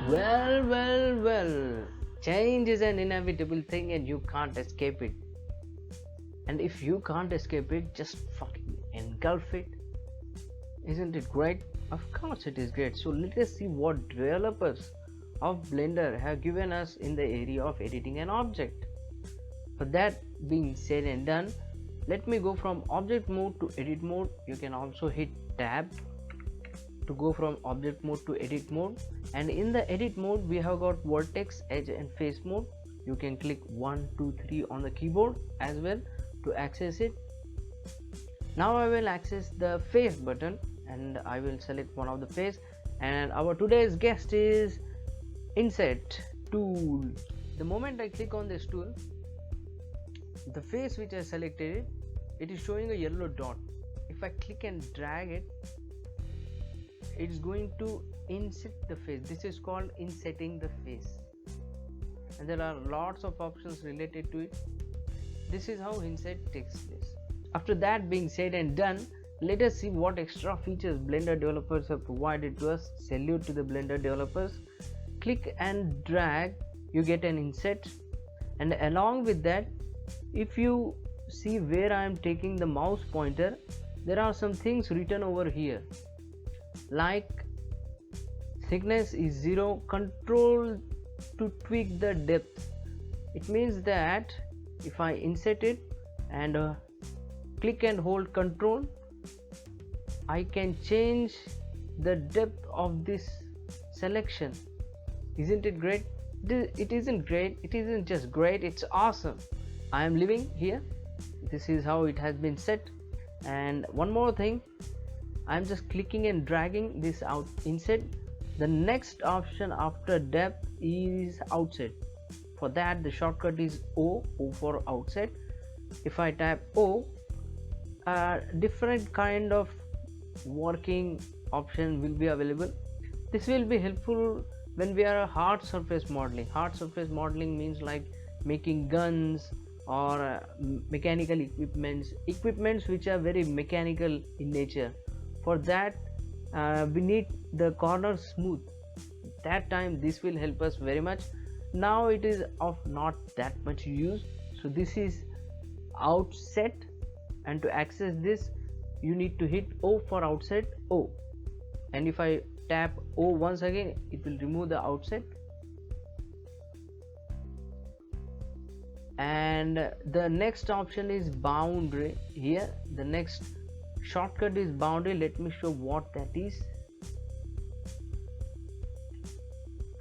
Well. Change is an inevitable thing and you can't escape it. And if you can't escape it, just fucking engulf it. Isn't it great? Of course it is great. So let us see what developers of Blender have given us in the area of editing an object. For that being said and done, let me go from object mode to edit mode. You can also hit tab to go from object mode to edit mode, and in the edit mode we have got vertex, edge and face mode. You can click 1 2 3 on the keyboard as well to access it. Now I will access the face button and I will select one of the face, and our today's guest is Inset tool. The moment I click on this tool, the face which I selected, it is showing a yellow dot. If I click and drag it, it is going to inset the face. This is called insetting the face, and there are lots of options related to it. This is how inset takes place. After that being said and done, let us see what extra features Blender developers have provided to us. Salute to the Blender developers. Click and drag, you get an inset, and along with that, if you see where I am taking the mouse pointer, there are some things written over here, like thickness is 0, control to tweak the depth. It means that if I insert it and click and hold control, I can change the depth of this selection. Isn't it great? It isn't great, it isn't just great, it's awesome. I am living here. This is how it has been set. And one more thing, I'm just clicking and dragging this out inset. The next option after depth is outset. For that the shortcut is O for outset. If I tap O, different kind of working option will be available. This will be helpful when we are hard surface modeling. Hard surface modeling means like making guns or mechanical equipments which are very mechanical in nature. For that we need the corners smooth. That time this will help us very much. Now it is of not that much use, so this is outset, and to access this you need to hit O for outset, O, and if I tap O once again, it will remove the outset. And the next option is boundary. Here the next shortcut is boundary. Let me show what that is.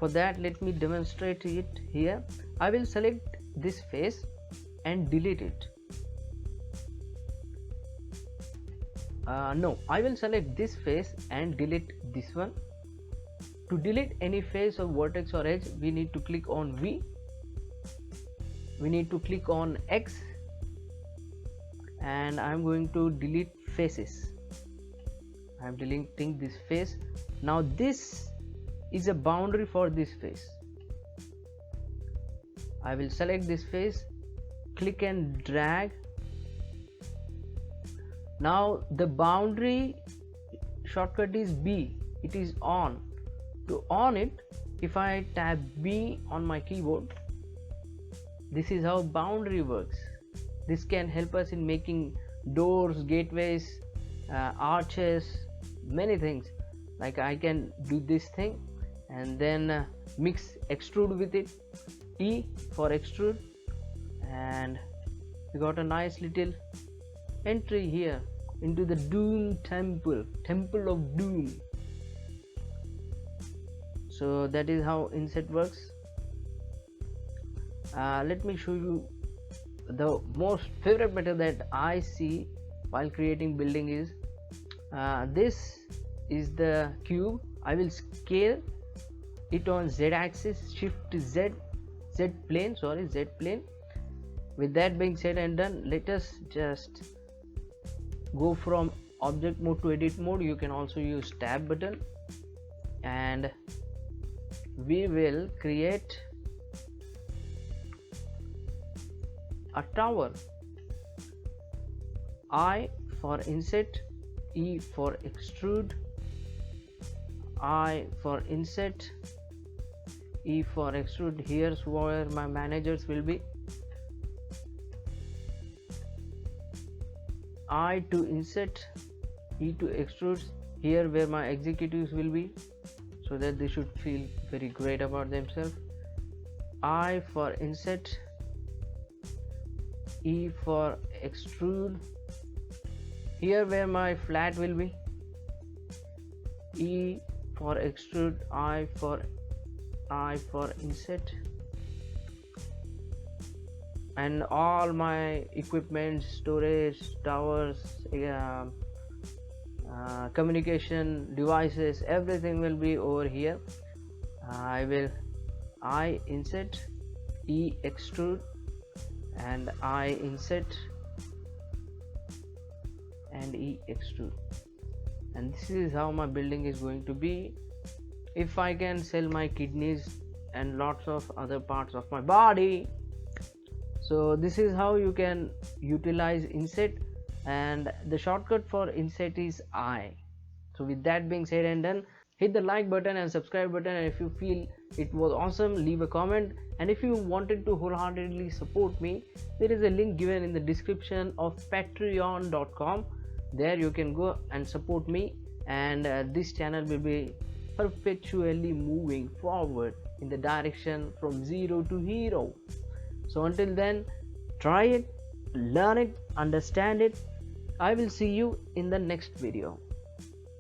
For that, let me demonstrate it here. I will select this face and delete it. No, I will select this face and delete this one. To delete any face or vertex or edge, we need to click on V. We need to click on X, and I'm going to delete faces. I'm deleting this face. Now this is a boundary for this face. I will select this face, click and drag. Now the boundary shortcut is B. It is on. To on it, if I tap B on my keyboard, this is how boundary works. This can help us in making doors, gateways, arches, many things. Like I can do this thing and then mix extrude with it, E for extrude, and we got a nice little entry here into the Doom temple of Doom. So that is how inset works. Let me show you the most favorite method that I see while creating building is this is the cube. I will scale it on Z axis, shift Z plane. With that being said and done, let us just go from object mode to edit mode. You can also use tab button, and we will create a tower. I for inset, E for extrude, I for inset, E for extrude. Here's where my managers will be. I to inset, E to extrude. Here where my executives will be, so that they should feel very great about themselves. I for inset, E for extrude. Here where my flat will be, E for extrude, I for inset, and all my equipment, storage, towers, communication devices, everything will be over here. I inset, E extrude, and I inset and E extrude, and this is how my building is going to be. If I can sell my kidneys and lots of other parts of my body, so this is how you can utilize inset, and the shortcut for inset is I. So with that being said and done, hit the like button and subscribe button, and if you feel it was awesome, leave a comment. And if you wanted to wholeheartedly support me, there is a link given in the description of patreon.com. there you can go and support me, and this channel will be perpetually moving forward in the direction from zero to hero. So until then, try it, learn it, understand it. I will see you in the next video.